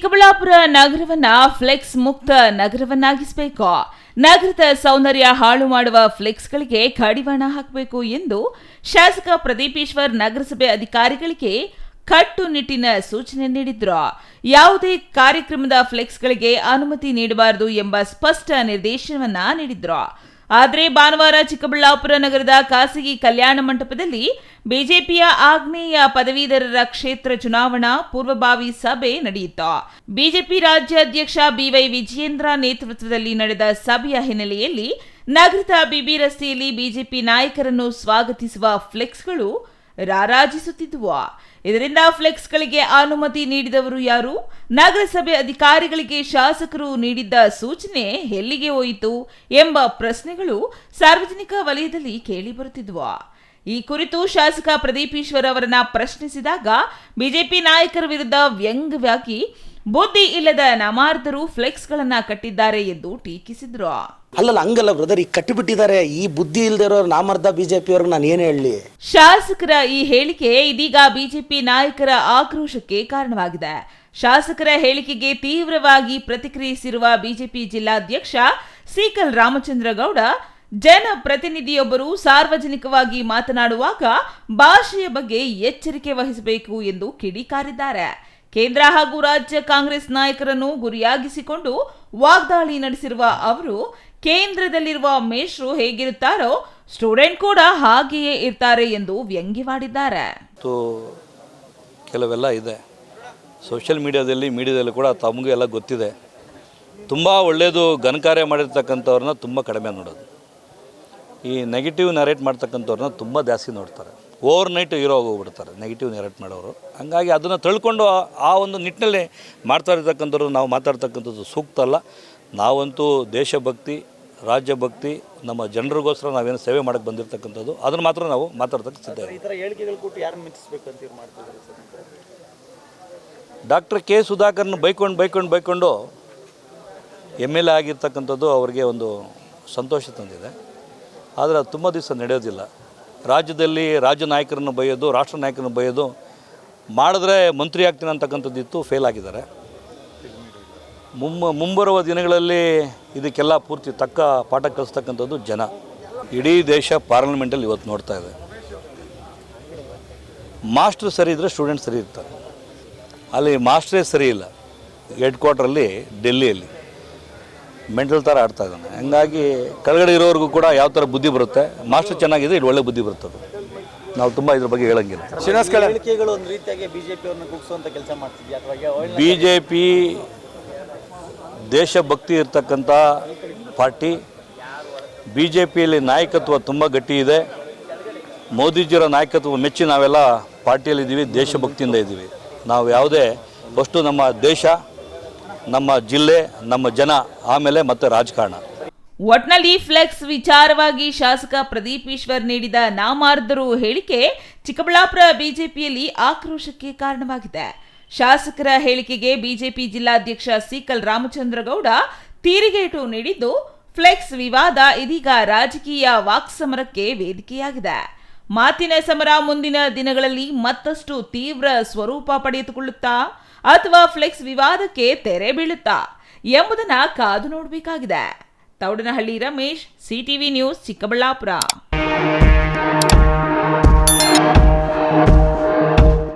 Chikkaballapur ನಗರವನ್ನ flex ಮುಕ್ತ ನಗರವನ್ನಾಗಿಸಬೇಕು. ನಗರದ ಸೌಂದರ್ಯ ಹಾಳು ಮಾಡುವ ಫ್ಲೆಕ್ಸ್ಗಳಿಗೆ ಕಡಿವಾಣ ಹಾಕಬೇಕು ಎಂದು ಶಾಸಕ ಪ್ರದೀಪೇಶ್ವರ್ ನಗರಸಭೆ ಅಧಿಕಾರಿಗಳಿಗೆ ಕಟ್ಟುನಿಟ್ಟಿನ ಸೂಚನೆ ನೀಡಿದ್ರು. ಯಾವುದೇ ಕಾರ್ಯಕ್ರಮದ ಫ್ಲೆಕ್ಸ್ಗಳಿಗೆ ಅನುಮತಿ ನೀಡಬಾರದು ಎಂಬ ಸ್ಪಷ್ಟ ನಿರ್ದೇಶನವನ್ನ ನೀಡಿದ್ರು. ಆದರೆ ಭಾನುವಾರ ಚಿಕ್ಕಬಳ್ಳಾಪುರ ನಗರದ ಖಾಸಗಿ ಕಲ್ಯಾಣ ಮಂಟಪದಲ್ಲಿ ಬಿಜೆಪಿಯ ಆಗ್ನೇಯ ಪದವೀಧರರ ಕ್ಷೇತ್ರ ಚುನಾವಣಾ ಪೂರ್ವಭಾವಿ ಸಭೆ ನಡೆಯಿತು. ಬಿಜೆಪಿ ರಾಜ್ಯಾಧ್ಯಕ್ಷ ಬಿವೈ ವಿಜಯೇಂದ್ರ ನೇತೃತ್ವದಲ್ಲಿ ನಡೆದ ಸಭೆಯ ಹಿನ್ನೆಲೆಯಲ್ಲಿ ನಗರದ ಬಿಬಿ ರಸ್ತೆಯಲ್ಲಿ ಬಿಜೆಪಿ ನಾಯಕರನ್ನು ಸ್ವಾಗತಿಸುವ ಫ್ಲೆಕ್ಸ್ಗಳು ರಾರಾಜಿಸುತ್ತಿದ್ದವು. ಇದರಿಂದ ಫ್ಲೆಕ್ಸ್ಗಳಿಗೆ ಅನುಮತಿ ನೀಡಿದವರು ಯಾರು? ನಗರಸಭೆ ಅಧಿಕಾರಿಗಳಿಗೆ ಶಾಸಕರು ನೀಡಿದ್ದ ಸೂಚನೆ ಎಲ್ಲಿಗೆ ಹೋಯಿತು ಎಂಬ ಪ್ರಶ್ನೆಗಳು ಸಾರ್ವಜನಿಕ ವಲಯದಲ್ಲಿ ಕೇಳಿಬರುತ್ತಿದ್ದವು. ಈ ಕುರಿತು ಶಾಸಕ ಪ್ರದೀಪೇಶ್ವರ್ ಅವರನ್ನ ಪ್ರಶ್ನಿಸಿದಾಗ ಬಿಜೆಪಿ ನಾಯಕರ ವಿರುದ್ಧ ವ್ಯಂಗ್ಯವಾಗಿ ಬುದ್ಧಿ ಇಲ್ಲದ ನಾಮಾರ್ಧರು ಫ್ಲೆಕ್ಸ್ಗಳನ್ನ ಕಟ್ಟಿದ್ದಾರೆ ಎಂದು ಟೀಕಿಸಿದ್ರು. ಹಂಗಲ್ಲ ಬ್ರದರ್, ಈಗ ಕಟ್ಟಿಬಿಟ್ಟಿದ್ದಾರೆ. ಈ ಬುದ್ಧಿ ಇಲ್ದಿರೋರು ನಾಮರ್ಧ ಬಿಜೆಪಿ ಅವ್ರಿಗೆ ನಾನು ಏನು ಹೇಳಲಿ? ಶಾಸಕರ ಈ ಹೇಳಿಕೆ ಇದೀಗ ಬಿಜೆಪಿ ನಾಯಕರ ಆಕ್ರೋಶಕ್ಕೆ ಕಾರಣವಾಗಿದೆ. ಶಾಸಕರ ಹೇಳಿಕೆಗೆ ತೀವ್ರವಾಗಿ ಪ್ರತಿಕ್ರಿಯಿಸಿರುವ ಬಿಜೆಪಿ ಜಿಲ್ಲಾಧ್ಯಕ್ಷ ಸೀಕಲ್ ರಾಮಚಂದ್ರಗೌಡ, ಜನಪ್ರತಿನಿಧಿಯೊಬ್ಬರು ಸಾರ್ವಜನಿಕವಾಗಿ ಮಾತನಾಡುವಾಗ ಭಾಷೆಯ ಬಗ್ಗೆ ಎಚ್ಚರಿಕೆ ವಹಿಸಬೇಕು ಎಂದು ಕಿಡಿಕಾರಿದ್ದಾರೆ. ಕೇಂದ್ರ ಹಾಗೂ ರಾಜ್ಯ ಕಾಂಗ್ರೆಸ್ ನಾಯಕರನ್ನು ಗುರಿಯಾಗಿಸಿಕೊಂಡು ವಾಗ್ದಾಳಿ ನಡೆಸಿರುವ ಅವರು, ಕೇಂದ್ರದಲ್ಲಿರುವ ಮೇಷ್ರು ಹೇಗಿರುತ್ತಾರೋ ಸ್ಟೂಡೆಂಟ್ ಕೂಡ ಹಾಗೆಯೇ ಇರ್ತಾರೆ ಎಂದು ವ್ಯಂಗ್ಯವಾಡಿದ್ದಾರೆ. ಕೆಲವೆಲ್ಲ ಇದೆ ಸೋಷಿಯಲ್ ಮೀಡಿಯಾದಲ್ಲಿ ಕೂಡ ತಮಗೂ ಎಲ್ಲ ಗೊತ್ತಿದೆ. ತುಂಬ ಒಳ್ಳೆಯದು ಘನಕಾರ್ಯ ಮಾಡಿರ್ತಕ್ಕಂಥವ್ರನ್ನ ತುಂಬ ಕಡಿಮೆ ನೋಡೋದು. ಈ ನೆಗೆಟಿವ್ ನರೇಟ್ ಮಾಡ್ತಕ್ಕಂಥವ್ರನ್ನ ತುಂಬ ಜಾಸ್ತಿ ನೋಡ್ತಾರೆ. ಓವರ್ ನೈಟ್ ಹೀರೋ ಹೋಗ್ಬಿಡ್ತಾರೆ ನೆಗೆಟಿವ್ ನರೇಟ್ ಮಾಡೋರು. ಹಂಗಾಗಿ ಅದನ್ನು ತಿಳ್ಕೊಂಡು ಆ ಒಂದು ನಿಟ್ಟಿನಲ್ಲಿ ಮಾಡ್ತಾ ಇರ್ತಕ್ಕಂಥವ್ರು ನಾವು ಮಾತಾಡ್ತಕ್ಕಂಥದ್ದು ಸೂಕ್ತ ಅಲ್ಲ. ನಾವಂತೂ ದೇಶಭಕ್ತಿ, ರಾಜ್ಯಭಕ್ತಿ, ನಮ್ಮ ಜನರಿಗೋಸ್ಕರ ನಾವೇನು ಸೇವೆ ಮಾಡೋಕ್ಕೆ ಬಂದಿರತಕ್ಕಂಥದ್ದು ಅದನ್ನು ಮಾತ್ರ ನಾವು ಮಾತಾಡ್ತಕ್ಕ ಸಿದ್ಧ. ಡಾಕ್ಟರ್ ಕೆ ಸುಧಾಕರ್ನ ಬೈಕೊಂಡು MLA ಆಗಿರ್ತಕ್ಕಂಥದ್ದು ಅವರಿಗೆ ಒಂದು ಸಂತೋಷ ತಂದಿದೆ. ಆದರೆ ಅದು ತುಂಬ ದಿವಸ ನಡೆಯೋದಿಲ್ಲ. ರಾಜ್ಯದಲ್ಲಿ ರಾಜ್ಯ ನಾಯಕರನ್ನು ಬೈಯೋದು, ರಾಷ್ಟ್ರ ನಾಯಕರನ್ನು ಬೈಯೋದು ಮಾಡಿದ್ರೆ ಮಂತ್ರಿ ಆಗ್ತೀನಿ ಅಂತಕ್ಕಂಥದ್ದಿತ್ತು, ಫೇಲ್ ಆಗಿದ್ದಾರೆ. ಮುಂಬರುವ ದಿನಗಳಲ್ಲಿ ಇದಕ್ಕೆಲ್ಲ ಪೂರ್ತಿ ತಕ್ಕ ಪಾಠ ಕಲಿಸ್ತಕ್ಕಂಥದ್ದು ಜನ. ಇಡೀ ದೇಶ ಪಾರ್ಲಿಮೆಂಟಲ್ಲಿ ಇವತ್ತು ನೋಡ್ತಾ ಇದೆ. ಮಾಸ್ಟ್ರು ಸರಿ ಇದ್ದರೆ ಸ್ಟೂಡೆಂಟ್ ಸರಿ ಇರ್ತಾರೆ. ಅಲ್ಲಿ ಮಾಸ್ಟ್ರೇ ಸರಿ ಇಲ್ಲ. ಹೆಡ್ ಕ್ವಾರ್ಟ್ರಲ್ಲಿ ಡೆಲ್ಲಿಯಲ್ಲಿ ಮೆಂಟಲ್ ಥರ ಆಡ್ತಾ ಇದ್ದಾನೆ. ಹಂಗಾಗಿ ಕೆಳಗಡೆ ಇರೋರಿಗೂ ಕೂಡ ಯಾವ ಥರ ಬುದ್ಧಿ ಬರುತ್ತೆ. ಮಾಸ್ಟರ್ ಚೆನ್ನಾಗಿದೆ, ಇದು ಒಳ್ಳೆ ಬುದ್ಧಿ ಬರ್ತದೆ. ನಾವು ತುಂಬ ಇದ್ರ ಬಗ್ಗೆ ಹೇಳಂಗಿಲ್ಲ. ಬಿಜೆಪಿ ದೇಶಭಕ್ತಿ ಇರ್ತಕ್ಕಂಥ ಪಾರ್ಟಿ. ಬಿಜೆಪಿಯಲ್ಲಿ ನಾಯಕತ್ವ ತುಂಬ ಗಟ್ಟಿ ಇದೆ. ಮೋದಿಜಿಯವರ ನಾಯಕತ್ವ ಮೆಚ್ಚಿ ನಾವೆಲ್ಲ ಪಾರ್ಟಿಯಲ್ಲಿದ್ದೀವಿ, ದೇಶಭಕ್ತಿಯಿಂದ ಇದ್ದೀವಿ. ನಾವು ಯಾವುದೇ ಫಸ್ಟು ನಮ್ಮ ದೇಶ, ನಮ್ಮ ಜಿಲ್ಲೆ, ನಮ್ಮ ಜನ, ಆಮೇಲೆ ಮತ್ತೆ ರಾಜಕಾರಣ. ಒಟ್ನಲ್ಲಿ ಫ್ಲೆಕ್ಸ್ ವಿಚಾರವಾಗಿ ಶಾಸಕ ಪ್ರದೀಪೇಶ್ವರ್ ನೀಡಿದ ನಾಮಾರ್ಧರು ಹೇಳಿಕೆ ಚಿಕ್ಕಬಳ್ಳಾಪುರ ಬಿಜೆಪಿಯಲ್ಲಿ ಆಕ್ರೋಶಕ್ಕೆ ಕಾರಣವಾಗಿದೆ. ಶಾಸಕರ ಹೇಳಿಕೆಗೆ ಬಿಜೆಪಿ ಜಿಲ್ಲಾಧ್ಯಕ್ಷ ಸೀಕಲ್ ರಾಮಚಂದ್ರಗೌಡ ತಿರುಗೇಟು ನೀಡಿದ್ದು, ಫ್ಲೆಕ್ಸ್ ವಿವಾದ ಇದೀಗ ರಾಜಕೀಯ ವಾಕ್ಸಮರಕ್ಕೆ ವೇದಿಕೆಯಾಗಿದೆ. ಮಾತಿನ ಸಮರ ಮುಂದಿನ ದಿನಗಳಲ್ಲಿ ಮತ್ತಷ್ಟು ತೀವ್ರ ಸ್ವರೂಪ ಪಡೆದುಕೊಳ್ಳುತ್ತಾ ಅಥವಾ ಫ್ಲೆಕ್ಸ್ ವಿವಾದಕ್ಕೆ ತೆರೆ ಬೀಳುತ್ತಾ ಎಂಬುದನ್ನು ಕಾದು ನೋಡಬೇಕಾಗಿದೆ. Thoudanahalli Ramesh, CTV news, Chikkaballapur.